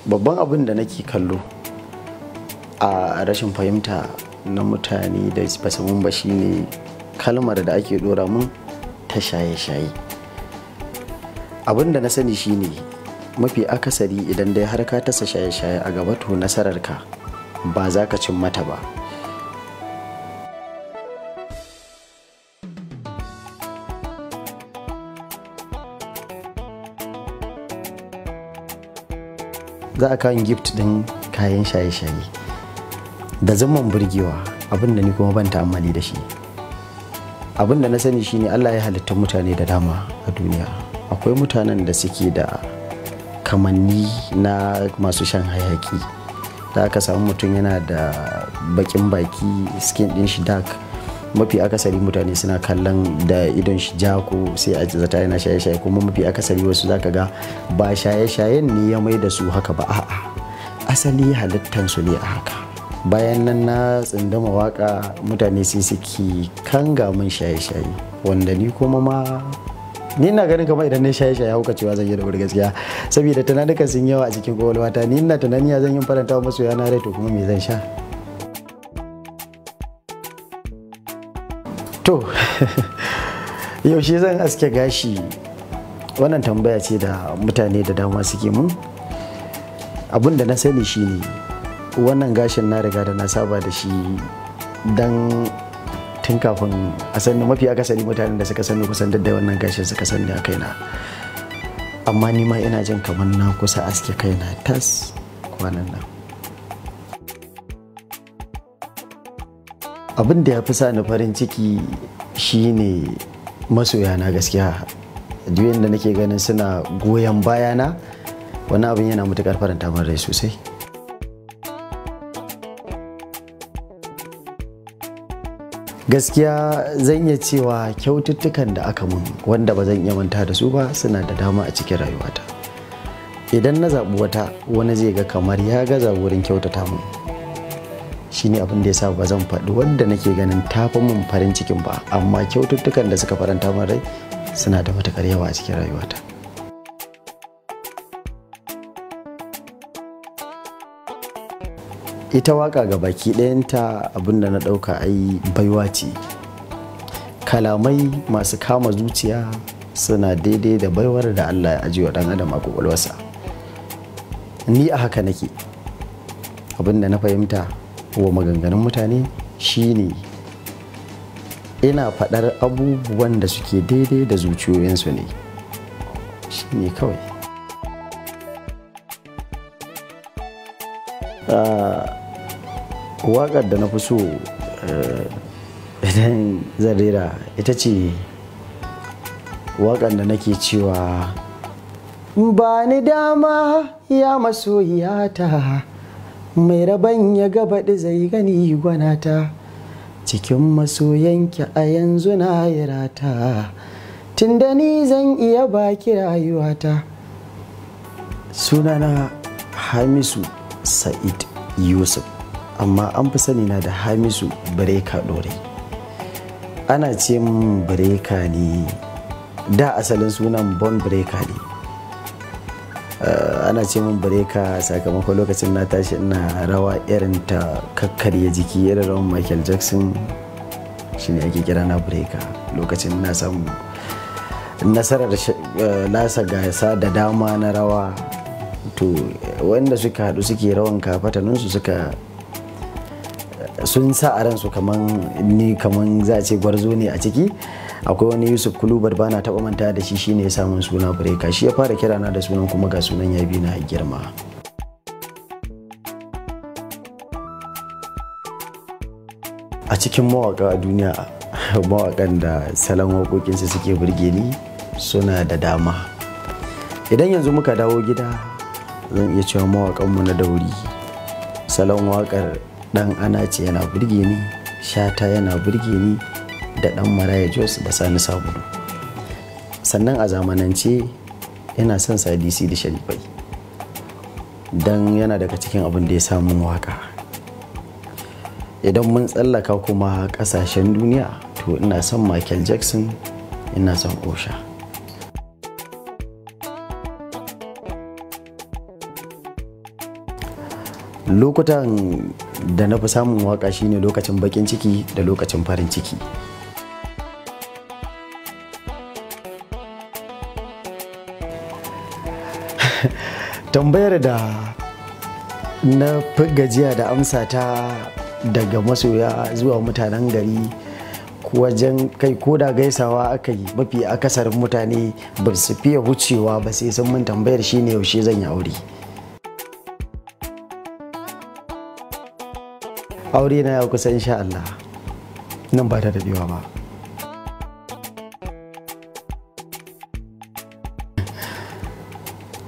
babban abin da nake kallo a rashin fahimta na mutane da basu mun ba shine kalmar da ake dora mun ta shaye-shaye. Abin da na sani shine mafi akasari idan dai har ka tasa shaye-shaye a gaba to nasararka ba za ka cin mata ba. Za a kawo gift din kayan shaye-shaye da zaman burgewa, abin da ni kuma ban ta'ammali da shi. Abin da na sani shine Allah ya halitta mutane da dama a duniya. Akwai mutanen da suke da kamanni na masu shan hayaki. Da aka samu mutum yana da bakin baki, skin din shi dark. Mafi akasari mutane suna kallon da idon shi ja ko sai a zata yana shaye-shaye, kuma mafi akasari wasu zaka ga ba shaye-shayen ne ya mai da su haka ba, a'a asali halittansu ne a haka. Bayan nan na tsindama waka mutane sai suke kanga min shaye-shaye, wanda ni kuma ma ni na ganin kamar idan na shaye-shaye hauka cewa zan yi da gaskiya, saboda tunanukan sun yawa a cikin kwakwalwata. Ni ina tunani ya zan yi faranta wa masoya na rai, to kuma me zan sha? To yaushe zan aske gashi, wannan tambaya ce da mutane da dama suke mun. Abin da na sani shine wannan gashin na riga da na saba da shi dan tun kafin a sani. Mafi akasari mutanen da suka sani kusan da wannan gashin suka sani a kaina, amma ni ma ina jin kamar na kusa aske kaina tas kwanan nan. Abin da ya fi sa ni farin ciki shine masoya na gaskiya. Duk yanda nake ganin suna goyon bayana, wani abin yana matukar faranta min rai sosai. Gaskiya zan iya cewa kyaututtukan da aka mun wanda ba zan iya manta da su ba suna da dama a cikin rayuwata. Idan na zaɓi wata, wani zai ga kamar ya gaza wurin kyautata mun. Shine abin da yasa ba zan faɗi wanda nake ganin tafi mun farin cikin ba, amma kyaututtukan da suka faranta min rai suna da matukar yawa a cikin rayuwata. Ita waka ga baki ɗayanta abin da na ɗauka ai baiwa ce. Kalamai masu kama zuciya suna daidai da baiwar da Allah ya ajiye wa ɗan adam a kwakwalwarsa. Ni a haka nake. Abin da na fahimta wa maganganun mutane shine ina faɗar abubuwan da suke daidai da zuciyoyinsu ne, shine kawai. Waƙar da na fi so idan zan rera ita ce waƙar da nake cewa ba ni dama ya masoyiyata, mai rabon ya gabaɗi zai gani gwanata, cikin masoyanki a yanzu na yi rata, tunda ni zan iya baki rayuwata. Sunana Hamisu Sa'id Yusuf, amma an fi sani na da Hamisu Breka Dore. Ana ce min Breka ne, da asalin sunan Bon Breka ne. Ana ce min Breka sakamakon lokacin na tashi ina rawa irin ta kakkarya jiki, irin rawan Michael Jackson, shine ake kira na Breka. Lokacin na samu nasarar lasa gasa da dama na rawa, to wanda suka haɗu suke rawan kafataninsu sun sa a ransu kaman ni, kaman za a ce gwarzo ne a ciki. Akwai wani Yusuf Kulubar ba na taɓa manta da shi, shine ya samun suna Breka. Shi ya fara kira na da sunan, kuma ga sunan ya bi na girma. A cikin mawaƙa a duniya, mawaƙan da salon waƙoƙinsu suke burge ni suna da dama. Idan yanzu muka dawo gida, zan iya cewa mawaƙanmu na dauri, salon waƙar ɗan ana ce yana burge ni, Shata yana burge ni, da ɗan Maraya Jos da Sani Sabulu. Sannan a zamanance ina son Sadisi da Sharifai, don yana daga cikin abin da ya samu waka. Idan mun tsallaka kuma ƙasashen duniya, to ina son Michael Jackson, ina son Osha. lokutan da na fi samun waka shine lokacin bakin ciki da lokacin farin ciki. Tambayar da na fi gajiya da amsa ta daga masoya zuwa mutanen gari wajen kai ko da gaisawa aka yi, mafi akasarin mutane ba su fiye wucewa ba sai sun mun tambayar shine yaushe zan yi aure. Aure na ya kusa insha Allah, nan ba ta daɗewa ba.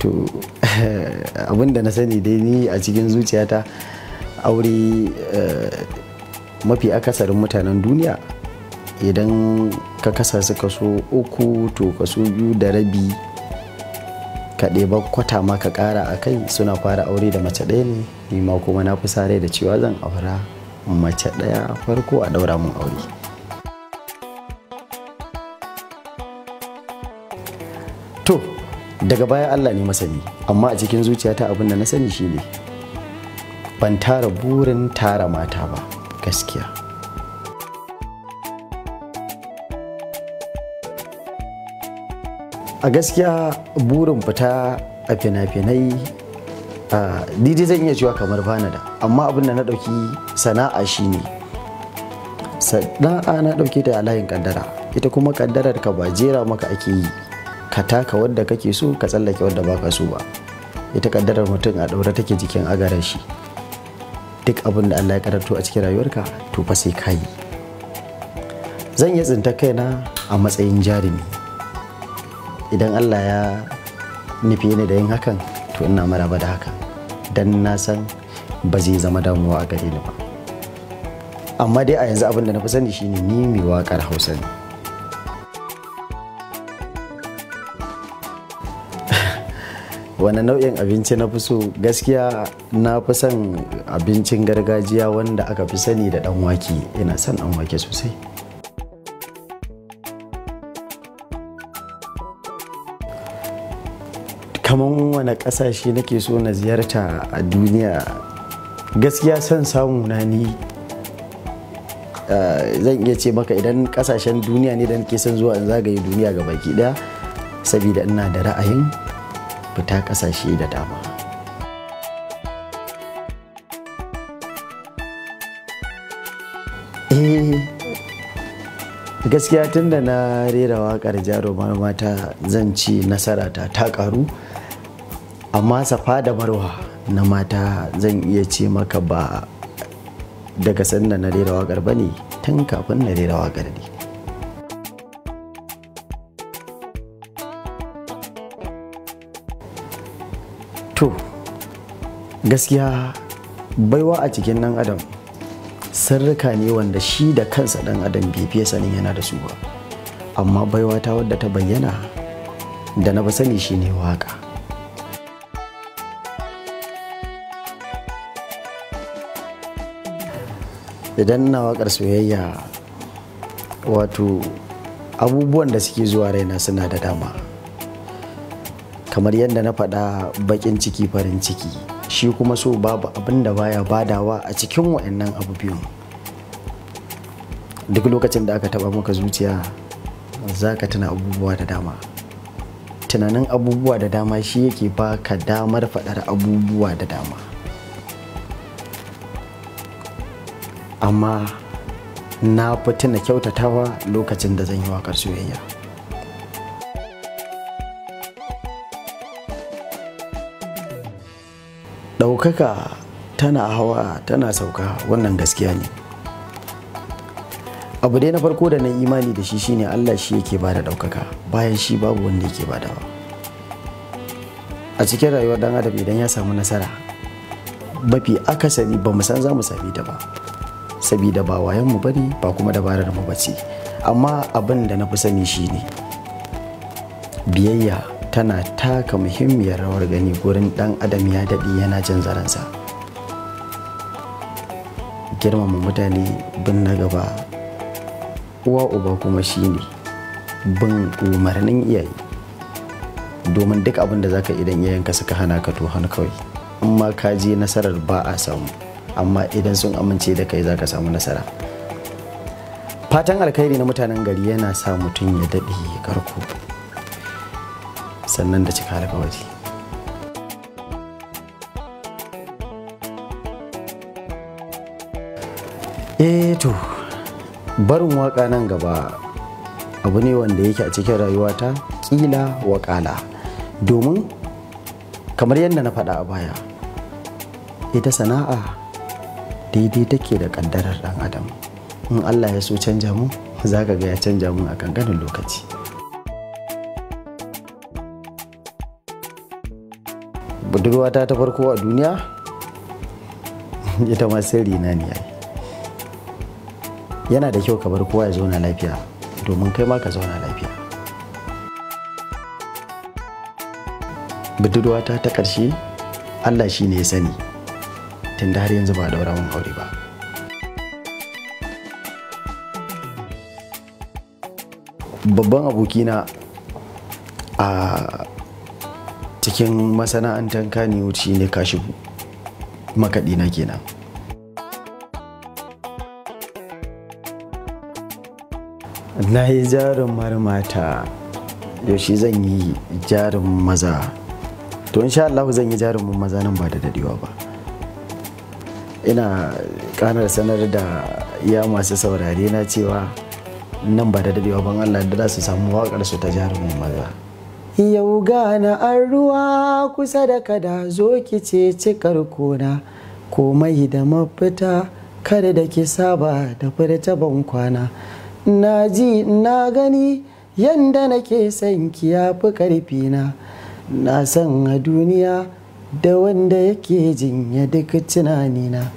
To abinda na sani dai ni a cikin zuciyata aure mafi akasarin mutanen duniya idan ka kasa su kaso 3 to kaso 2.5 ka ɗeba kwata ma ka ƙara a kai suna fara aure da mace ɗaya ne. Ni ma kuma na fi sa rai da cewa zan aura mace ɗaya farko a ɗaura mun aure. To daga baya Allah ne masani, amma a cikin zuciyata abin da na sani shine ban tara burin tara mata ba gaskiya. A gaskiya burin fita a fina-finai didi zan iya cewa kamar bana da, amma abin da na ɗauki sana'a shine sana'a na ɗauke ta a layin kaddara. Ita kuma kaddarar ka ba jera maka ake yi ka taka wadda kake so ka tsallake wadda baka so ba. Ita kaddarar mutum a ɗaure take jikin agarar shi. Duk abin da Allah ya karanto a cikin rayuwarka to fa sai ka yi. Zan iya tsinta kaina a matsayin jarumi. Idan Allah ya nufi ni da yin hakan to ina maraba da hakan, dan na san ba zai zama damuwa a gare ni ba. Amma dai a yanzu abin da na fi sani shine ni mai waƙar Hausa ne. Wani nau'in abinci na fi so? Gaskiya na fi son abincin gargajiya wanda aka fi sani da ɗan wake. Ina son ɗan wake sosai. Kaman wani ƙasashe nake so na ziyarta a duniya? Gaskiya son samu na ni zan iya ce maka idan ƙasashen duniya ne da nake son zuwa in zagaye duniya ga baki ɗaya, saboda ina da ra'ayin fita ƙasashe da dama. Gaskiya tun da na rera waƙar jarumar mata zan ci nasara ta ƙaru, amma safa da marwa na mata zan iya ce maka ba daga sanda na rera waƙar ba ne, tun kafin na rera waƙar ne. To gaskiya baiwa a cikin ɗan adam sirrika ne wanda shi da kansa ɗan adam bai fiye sanin yana da su ba, amma baiwa ta wadda ta bayyana da na fi sani shine waka. Idan na waƙar soyayya, wato abubuwan da suke zuwa raina suna da dama. Kamar yadda na faɗa, baƙin ciki farin ciki, shi kuma so babu abin da baya badawa a cikin wa'annan abu biyun. Duk lokacin da aka taɓa maka zuciya za ka tuna abubuwa da dama. Tunanin abubuwa da dama shi yake baka damar faɗar abubuwa da dama. Amma na fi tuna kyautatawa lokacin da zan yi waƙar soyayya. Ɗaukaka tana hawa tana sauka, wannan gaskiya ne. Abu dai na farko da na imani da shi shine Allah shi yake bada ɗaukaka, bayan shi babu wanda yake badawa. A cikin rayuwar dan adam idan ya samu nasara, mafi akasari ba mu san za mu sami ta ba, sabida ba wayan mu bane ba kuma dabarar mu bace. Amma abin da na fi sani shine biyayya tana taka muhimmiyar rawar gani gurin dan adam ya daɗe yana jin zaransa. Girmama mutane, bin na gaba, uwa uba kuma shine bin umarnin iyaye, domin duk abin da zaka idan iyayenka suka hana ka to hannu kawai. in ma ka je nasarar ba a samu, amma idan sun amince da kai za ka samu nasara. Fatan alkhairi na mutanen gari yana sa mutum ya daɗe karko sannan da cika alkawari. To barin waka nan gaba abu ne wanda yake a cikin rayuwata kila wakala, domin kamar yadda na faɗa a baya, ita sana'a daidai take da ƙaddarar ɗan adam. In Allah ya so canja mu, za ka ga ya canja mu a kankanin lokaci. Budurwata ta farko a duniya ita ma sirri na ne yayi. Yana da kyau ka bar kowa ya zauna lafiya domin kai ma ka zauna lafiya. Budurwata ta ƙarshe Allah shi ne ya sani, tunda har yanzu ba a daura mun aure ba. Babban abokina a cikin masana'antar Kannywood shi ne Kashifu, makaɗina kenan. Na yi jarumar mata, yaushe zan yi jarum maza. To insha Allah zan yi jarumin maza nan ba da dadewa ba. Ina kanar sanar da iya masu saurare na cewa nan ba da dadewa ban Allah da za su samu waƙar su ta jarumin maza. Yau gana an ruwa kusa da kada, zo ki ce cikar kona, komai da mafita kada da ki saba da furta ban kwana. Na ji na gani yanda nake son ki yafi karfi na san a duniya da wanda yake jinya duk tunanina.